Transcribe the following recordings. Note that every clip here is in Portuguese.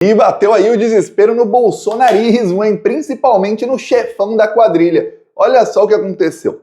E bateu aí o desespero no bolsonarismo, hein? Principalmente no chefão da quadrilha. Olha só o que aconteceu.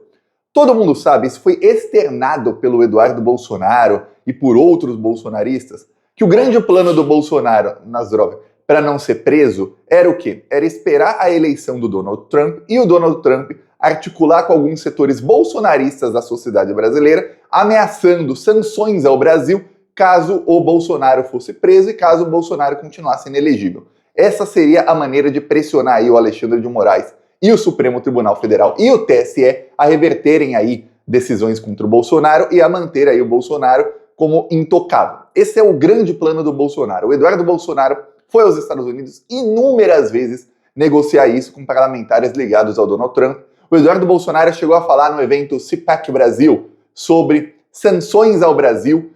Todo mundo sabe, isso foi externado pelo Eduardo Bolsonaro e por outros bolsonaristas, que o grande plano do Bolsonaro nas drogas para não ser preso era o quê? Era esperar a eleição do Donald Trump e o Donald Trump articular com alguns setores bolsonaristas da sociedade brasileira, ameaçando sanções ao Brasil caso o Bolsonaro fosse preso e caso o Bolsonaro continuasse inelegível. Essa seria a maneira de pressionar aí o Alexandre de Moraes e o Supremo Tribunal Federal e o TSE a reverterem aí decisões contra o Bolsonaro e a manter aí o Bolsonaro como intocável. Esse é o grande plano do Bolsonaro. O Eduardo Bolsonaro foi aos Estados Unidos inúmeras vezes negociar isso com parlamentares ligados ao Donald Trump. O Eduardo Bolsonaro chegou a falar no evento CPAC Brasil sobre sanções ao Brasil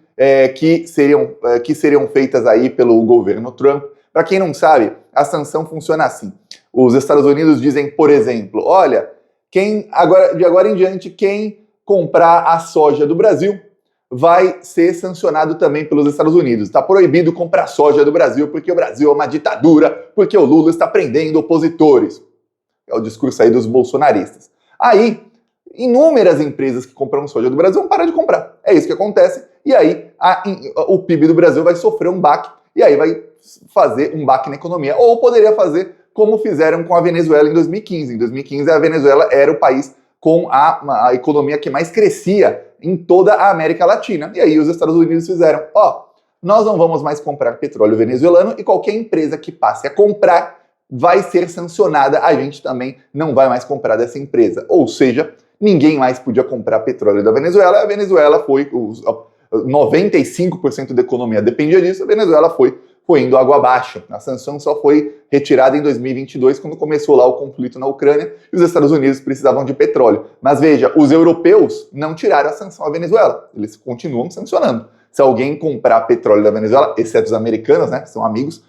que seriam feitas aí pelo governo Trump. Para quem não sabe, a sanção funciona assim. Os Estados Unidos dizem, por exemplo, olha, de agora em diante, quem comprar a soja do Brasil vai ser sancionado também pelos Estados Unidos. Está proibido comprar soja do Brasil porque o Brasil é uma ditadura, porque o Lula está prendendo opositores. É o discurso aí dos bolsonaristas. Aí, inúmeras empresas que compram soja do Brasil vão parar de comprar. É isso que acontece. E aí, o PIB do Brasil vai sofrer um baque. E aí vai fazer um baque na economia. Ou poderia fazer como fizeram com a Venezuela em 2015. Em 2015, a Venezuela era o país com a economia que mais crescia em toda a América Latina. E aí os Estados Unidos fizeram, nós não vamos mais comprar petróleo venezuelano e qualquer empresa que passe a comprar vai ser sancionada, a gente também não vai mais comprar dessa empresa. Ou seja, ninguém mais podia comprar petróleo da Venezuela, a Venezuela foi, 95% da economia dependia disso, a Venezuela foi indo água abaixo. A sanção só foi retirada em 2022, quando começou lá o conflito na Ucrânia e os Estados Unidos precisavam de petróleo. Mas veja, os europeus não tiraram a sanção à Venezuela, eles continuam sancionando. Se alguém comprar petróleo da Venezuela, exceto os americanos, né, que são amigos,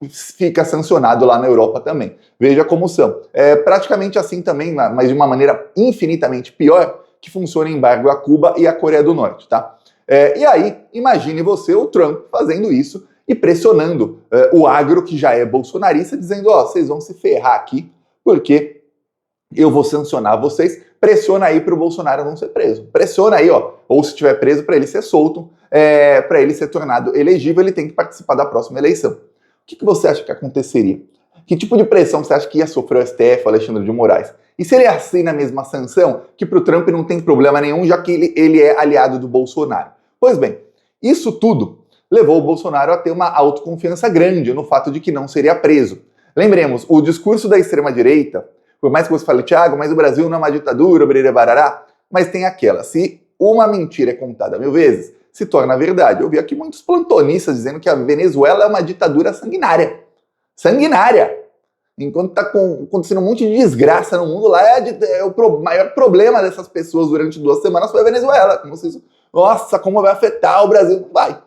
fica sancionado lá na Europa também. Veja como são. É praticamente assim também, mas de uma maneira infinitamente pior, que funciona o embargo a Cuba e a Coreia do Norte, tá? E aí, imagine você, o Trump, fazendo isso e pressionando o agro, que já é bolsonarista, dizendo, vocês vão se ferrar aqui, porque eu vou sancionar vocês. Pressiona aí para o Bolsonaro não ser preso. Pressiona aí, ou se estiver preso, para ele ser solto, para ele ser tornado elegível, ele tem que participar da próxima eleição. O que você acha que aconteceria? Que tipo de pressão você acha que ia sofrer o STF, o Alexandre de Moraes? E se ele assina a mesma sanção, que para o Trump não tem problema nenhum, já que ele é aliado do Bolsonaro? Pois bem, isso tudo levou o Bolsonaro a ter uma autoconfiança grande no fato de que não seria preso. Lembremos, o discurso da extrema-direita, por mais que você fale, Thiago, mas o Brasil não é uma ditadura, barará, mas tem aquela, se uma mentira é contada 1000 vezes, se torna verdade. Eu vi aqui muitos plantonistas dizendo que a Venezuela é uma ditadura sanguinária. Sanguinária! Enquanto está acontecendo um monte de desgraça no mundo, lá o maior problema dessas pessoas durante 2 semanas foi a Venezuela. Nossa, como vai afetar o Brasil? Vai.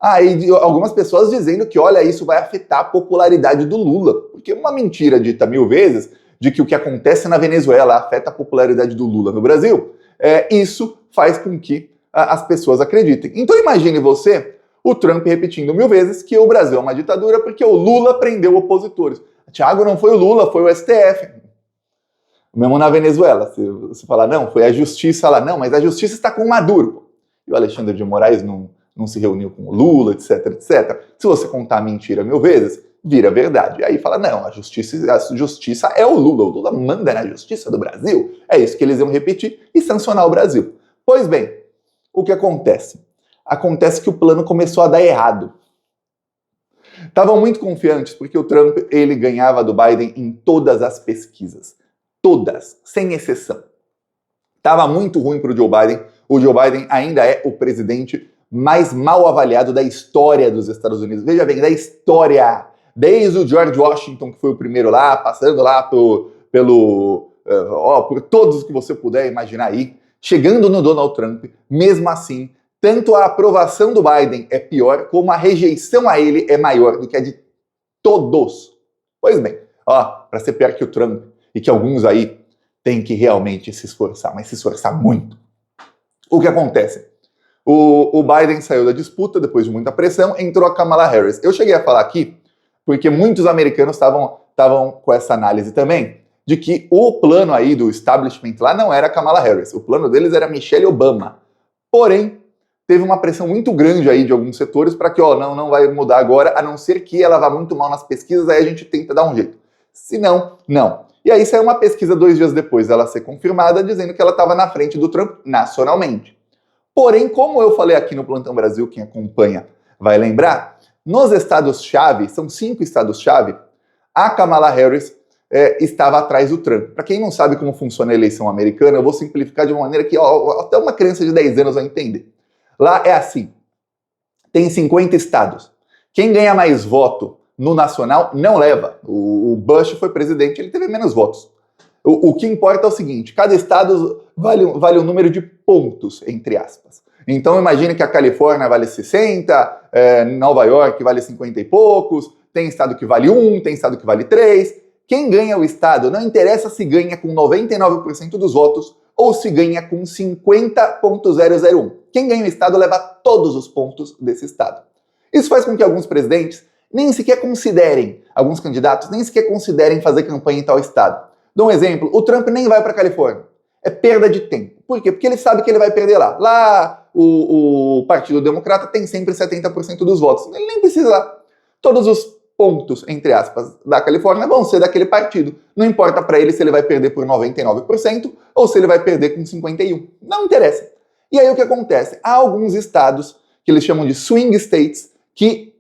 Aí algumas pessoas dizendo que, olha, isso vai afetar a popularidade do Lula. Porque uma mentira dita 1000 vezes de que o que acontece na Venezuela afeta a popularidade do Lula no Brasil, isso faz com que as pessoas acreditem. Então imagine você, o Trump repetindo 1000 vezes que o Brasil é uma ditadura porque o Lula prendeu opositores. Thiago, não foi o Lula, foi o STF. Mesmo na Venezuela, se você falar, não, foi a justiça lá. Não, mas a justiça está com o Maduro. E o Alexandre de Moraes não se reuniu com o Lula, etc, etc. Se você contar a mentira 1000 vezes, vira verdade. Aí fala, não, a justiça é o Lula manda na justiça do Brasil. É isso que eles iam repetir e sancionar o Brasil. Pois bem, o que acontece? Acontece que o plano começou a dar errado. Estavam muito confiantes porque o Trump, ele ganhava do Biden em todas as pesquisas. Todas, sem exceção. Estava muito ruim para o Joe Biden. O Joe Biden ainda é o presidente mais mal avaliado da história dos Estados Unidos. Veja bem, da história. Desde o George Washington, que foi o primeiro lá, passando lá por todos que você puder imaginar aí, chegando no Donald Trump, mesmo assim, tanto a aprovação do Biden é pior, como a rejeição a ele é maior do que a de todos. Pois bem, para ser pior que o Trump, e que alguns aí têm que realmente se esforçar, mas se esforçar muito. O que acontece? O Biden saiu da disputa depois de muita pressão, entrou a Kamala Harris. Eu cheguei a falar aqui porque muitos americanos estavam com essa análise também, de que o plano aí do establishment lá não era Kamala Harris, o plano deles era Michelle Obama. Porém, teve uma pressão muito grande aí de alguns setores para que, não vai mudar agora, a não ser que ela vá muito mal nas pesquisas, aí a gente tenta dar um jeito. Se não, não. E aí saiu uma pesquisa 2 dias depois dela ser confirmada, dizendo que ela estava na frente do Trump nacionalmente. Porém, como eu falei aqui no Plantão Brasil, quem acompanha vai lembrar, nos estados-chave, são 5 estados-chave, a Kamala Harris estava atrás do Trump. Para quem não sabe como funciona a eleição americana, eu vou simplificar de uma maneira que até uma criança de 10 anos vai entender. Lá é assim, tem 50 estados. Quem ganha mais voto no nacional não leva. O Bush foi presidente, ele teve menos votos. O que importa é o seguinte, cada estado vale um número de pontos, entre aspas. Então imagine que a Califórnia vale 60, Nova York vale 50 e poucos, tem estado que vale 1, tem estado que vale 3. Quem ganha o estado, não interessa se ganha com 99% dos votos ou se ganha com 50,001. Quem ganha o estado leva todos os pontos desse estado. Isso faz com que alguns presidentes nem sequer considerem, alguns candidatos nem sequer considerem fazer campanha em tal estado. Dou um exemplo, o Trump nem vai para a Califórnia. É perda de tempo. Por quê? Porque ele sabe que ele vai perder lá. Lá, o Partido Democrata tem sempre 70% dos votos. Ele nem precisa lá. Todos os pontos, entre aspas, da Califórnia vão ser daquele partido. Não importa para ele se ele vai perder por 99% ou se ele vai perder com 51%. Não interessa. E aí o que acontece? Há alguns estados que eles chamam de swing states que,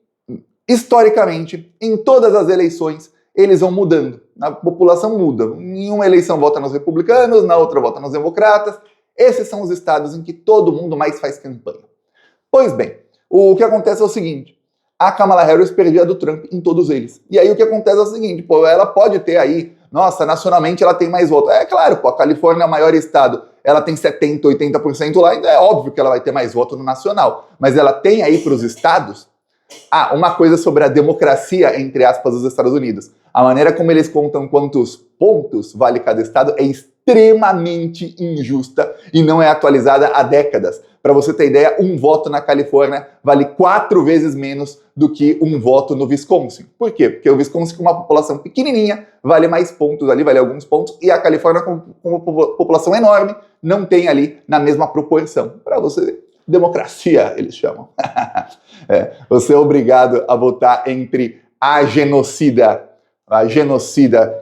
historicamente, em todas as eleições, eles vão mudando. A população muda. Em uma eleição vota nos republicanos, na outra vota nos democratas. Esses são os estados em que todo mundo mais faz campanha. Pois bem, o que acontece é o seguinte, a Kamala Harris perdia do Trump em todos eles. E aí o que acontece é o seguinte, ela pode ter aí, nossa, nacionalmente ela tem mais votos. É claro, a Califórnia é o maior estado, ela tem 70%, 80% lá, então é óbvio que ela vai ter mais voto no nacional. Mas ela tem aí para os estados, uma coisa sobre a democracia, entre aspas, dos Estados Unidos. A maneira como eles contam quantos pontos vale cada estado é extremamente injusta e não é atualizada há décadas. Para você ter ideia, um voto na Califórnia vale 4 vezes menos do que um voto no Wisconsin. Por quê? Porque o Wisconsin, com uma população pequenininha, vale mais pontos ali, vale alguns pontos, e a Califórnia, com uma população enorme, não tem ali na mesma proporção. Para você ver. Democracia, eles chamam. Você é obrigado a votar entre a genocida,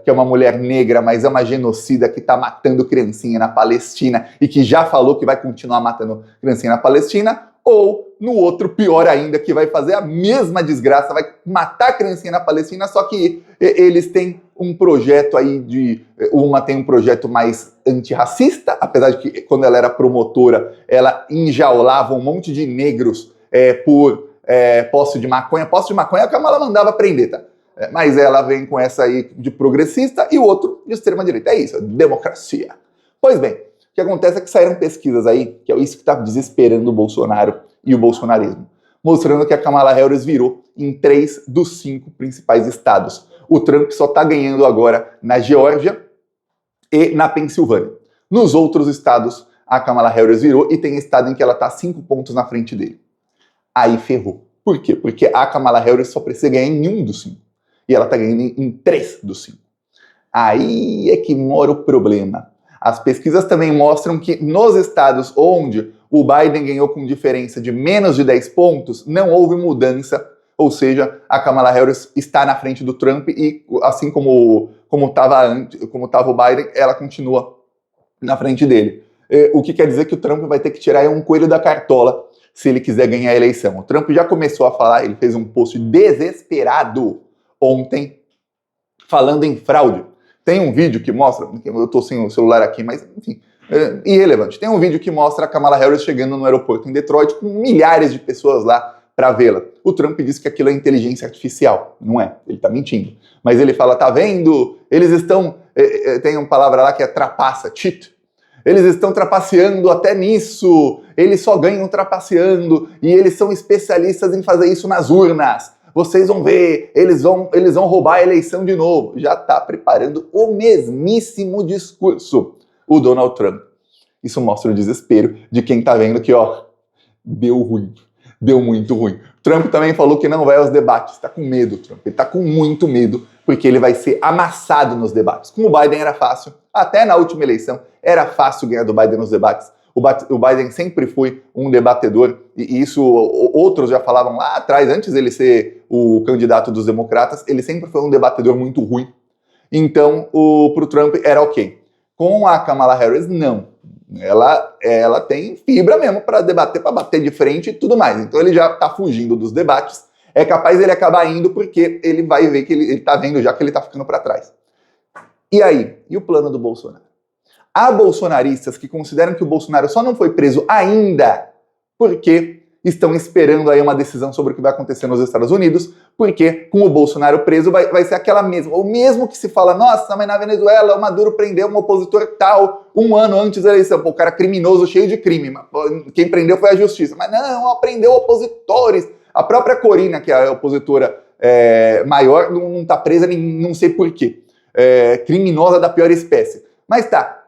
que é uma mulher negra, mas é uma genocida que está matando criancinha na Palestina e que já falou que vai continuar matando criancinha na Palestina, ou no outro, pior ainda, que vai fazer a mesma desgraça, vai matar a criancinha na Palestina, só que eles têm um projeto aí uma tem um projeto mais antirracista, apesar de que quando ela era promotora, ela enjaulava um monte de negros por posse de maconha. Posse de maconha a Kamala mandava prender, tá? Mas ela vem com essa aí de progressista e o outro de extrema-direita. É isso, democracia. Pois bem, o que acontece é que saíram pesquisas aí, que é isso que está desesperando o Bolsonaro e o bolsonarismo, mostrando que a Kamala Harris virou em 3 dos 5 principais estados. O Trump só está ganhando agora na Geórgia e na Pensilvânia. Nos outros estados, a Kamala Harris virou e tem estado em que ela está 5 pontos na frente dele. Aí ferrou. Por quê? Porque a Kamala Harris só precisa ganhar em 1 dos 5. E ela está ganhando em 3 dos 5. Aí é que mora o problema. As pesquisas também mostram que nos estados onde o Biden ganhou com diferença de menos de 10 pontos, não houve mudança, ou seja, a Kamala Harris está na frente do Trump e assim como estava o Biden, ela continua na frente dele. O que quer dizer que o Trump vai ter que tirar um coelho da cartola se ele quiser ganhar a eleição. O Trump já começou a falar, ele fez um post desesperado ontem, falando em fraude. Tem um vídeo que mostra, eu tô sem o celular aqui, mas enfim, irrelevante. Tem um vídeo que mostra a Kamala Harris chegando no aeroporto em Detroit com milhares de pessoas lá para vê-la. O Trump disse que aquilo é inteligência artificial. Não é, ele tá mentindo. Mas ele fala, tá vendo? Eles estão, tem uma palavra lá que é trapaça, cheat. Eles estão trapaceando até nisso. Eles só ganham trapaceando e eles são especialistas em fazer isso nas urnas. Vocês vão ver, eles vão roubar a eleição de novo. Já está preparando o mesmíssimo discurso, o Donald Trump. Isso mostra o desespero de quem está vendo que, deu ruim, deu muito ruim. Trump também falou que não vai aos debates. Está com medo, Trump. Ele está com muito medo, porque ele vai ser amassado nos debates. Com o Biden era fácil, até na última eleição, era fácil ganhar do Biden nos debates. O Biden sempre foi um debatedor, e isso outros já falavam lá atrás, antes dele ser o candidato dos democratas, ele sempre foi um debatedor muito ruim. Então, pro Trump era ok. Com a Kamala Harris, não. Ela tem fibra mesmo para debater, para bater de frente e tudo mais. Então ele já está fugindo dos debates. É capaz ele acabar indo porque ele vai ver que ele tá vendo já que ele tá ficando para trás. E aí? E o plano do Bolsonaro? Há bolsonaristas que consideram que o Bolsonaro só não foi preso ainda porque estão esperando aí uma decisão sobre o que vai acontecer nos Estados Unidos, porque com o Bolsonaro preso vai ser aquela mesma, o mesmo que se fala, nossa, mas na Venezuela o Maduro prendeu um opositor tal, um ano antes da eleição, pô, o cara criminoso, cheio de crime, quem prendeu foi a justiça, mas não, prendeu opositores, a própria Corina, que é a opositora maior, não tá presa, não sei por quê, criminosa da pior espécie, mas tá,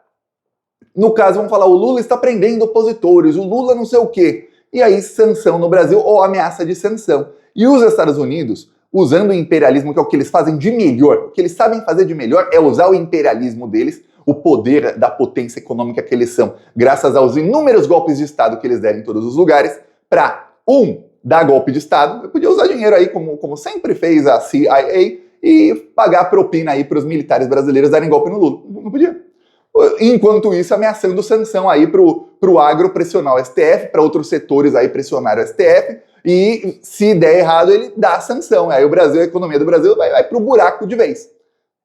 no caso vamos falar, o Lula está prendendo opositores, o Lula não sei o quê, e aí sanção no Brasil ou ameaça de sanção. E os Estados Unidos, usando o imperialismo, que é o que eles fazem de melhor, o que eles sabem fazer de melhor é usar o imperialismo deles, o poder da potência econômica que eles são, graças aos inúmeros golpes de Estado que eles deram em todos os lugares, para, dar golpe de Estado, eu podia usar dinheiro aí, como sempre fez a CIA, e pagar propina aí para os militares brasileiros darem golpe no Lula. Não podia. Enquanto isso, ameaçando sanção aí pro agro pressionar o STF, para outros setores aí pressionar o STF, e se der errado, ele dá a sanção. Aí o Brasil, a economia do Brasil vai pro buraco de vez.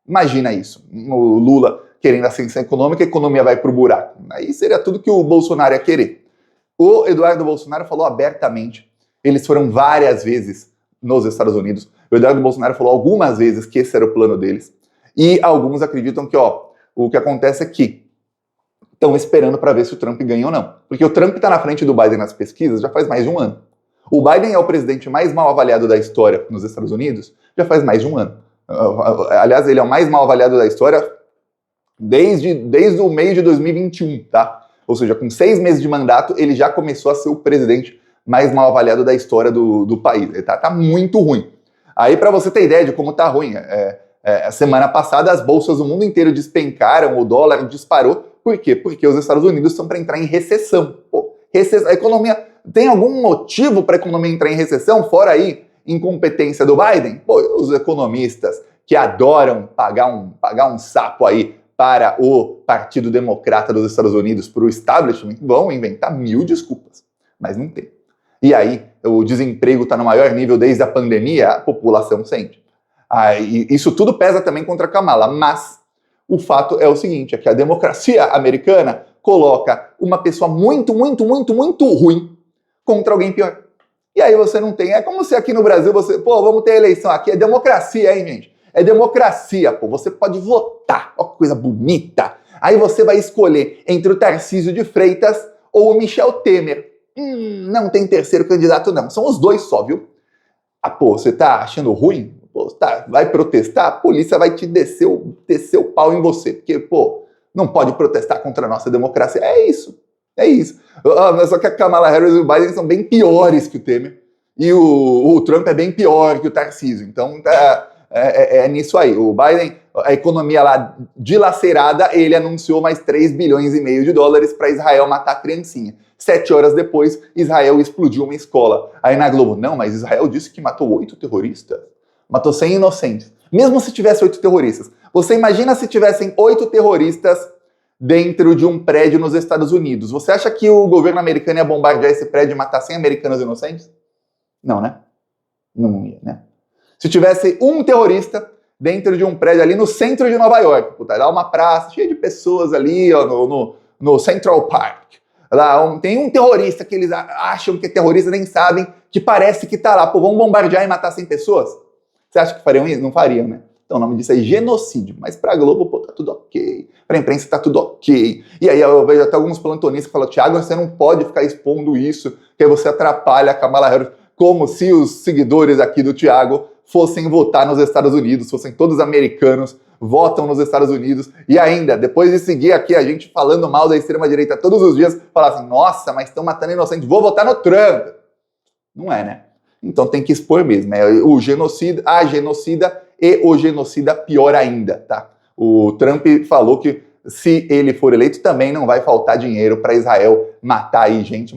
Imagina isso, o Lula querendo a sanção econômica, a economia vai pro buraco. Aí seria tudo que o Bolsonaro ia querer. O Eduardo Bolsonaro falou abertamente, eles foram várias vezes nos Estados Unidos, o Eduardo Bolsonaro falou algumas vezes que esse era o plano deles, e alguns acreditam que, o que acontece é que estão esperando para ver se o Trump ganha ou não. Porque o Trump está na frente do Biden nas pesquisas já faz mais de um ano. O Biden é o presidente mais mal avaliado da história nos Estados Unidos já faz mais de um ano. Aliás, ele é o mais mal avaliado da história desde o meio de 2021, tá? Ou seja, com 6 meses de mandato, ele já começou a ser o presidente mais mal avaliado da história do país. Ele tá muito ruim. Aí, para você ter ideia de como tá ruim, semana passada as bolsas do mundo inteiro despencaram, o dólar disparou. Por quê? Porque os Estados Unidos estão para entrar em recessão. A economia... Tem algum motivo para a economia entrar em recessão, fora aí incompetência do Biden? Os economistas que adoram pagar um sapo aí para o Partido Democrata dos Estados Unidos, para o establishment, vão inventar 1000 desculpas. Mas não tem. E aí, o desemprego está no maior nível desde a pandemia, a população sente. Isso tudo pesa também contra a Kamala, mas o fato é o seguinte, é que a democracia americana coloca uma pessoa muito ruim contra alguém pior. E aí você não tem, é como se aqui no Brasil você, vamos ter eleição aqui, é democracia, hein, gente? É democracia, você pode votar, ó que coisa bonita. Aí você vai escolher entre o Tarcísio de Freitas ou o Michel Temer. Não tem terceiro candidato não, são os dois só, viu? Você tá achando ruim? Vai protestar, a polícia vai te descer o pau em você, porque, não pode protestar contra a nossa democracia. É isso. Só que a Kamala Harris e o Biden são bem piores que o Temer, e o Trump é bem pior que o Tarcísio, então é nisso aí. O Biden, a economia lá dilacerada, ele anunciou mais 3,5 bilhões de dólares para Israel matar a criancinha. 7 horas depois, Israel explodiu uma escola. Aí na Globo, não, mas Israel disse que matou 8 terroristas. Matou 100 inocentes. Mesmo se tivesse 8 terroristas. Você imagina se tivessem 8 terroristas dentro de um prédio nos Estados Unidos. Você acha que o governo americano ia bombardear esse prédio e matar 100 americanos inocentes? Não, né? Não ia, né? Se tivesse um terrorista dentro de um prédio ali no centro de Nova York, lá uma praça cheia de pessoas ali, no Central Park. Lá tem um terrorista que eles acham que é terrorista, nem sabem, que parece que tá lá. Vamos bombardear e matar 100 pessoas? Você acha que fariam isso? Não fariam, né? Então o nome disso é genocídio. Mas pra Globo, tá tudo ok. Pra imprensa tá tudo ok. E aí eu vejo até alguns plantonistas que falam, Thiago, você não pode ficar expondo isso, que aí você atrapalha a Kamala Harris, como se os seguidores aqui do Thiago fossem votar nos Estados Unidos, fossem todos americanos, votam nos Estados Unidos, e ainda, depois de seguir aqui a gente falando mal da extrema-direita todos os dias, falar assim, nossa, mas estão matando inocentes, vou votar no Trump. Não é, né? Então tem que expor mesmo. É o genocida, a genocida e o genocida pior ainda, tá? O Trump falou que se ele for eleito também não vai faltar dinheiro para Israel matar gente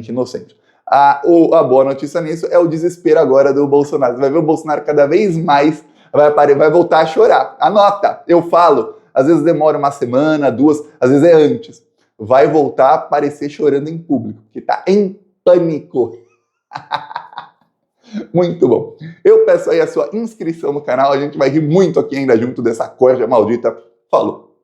inocente. A boa notícia nisso é o desespero agora do Bolsonaro. Você vai ver o Bolsonaro cada vez mais vai voltar a chorar. Anota, eu falo, às vezes demora uma semana, duas, às vezes é antes. Vai voltar a aparecer chorando em público, porque tá em pânico. Muito bom. Eu peço aí a sua inscrição no canal, a gente vai rir muito aqui ainda junto dessa corja maldita. Falou!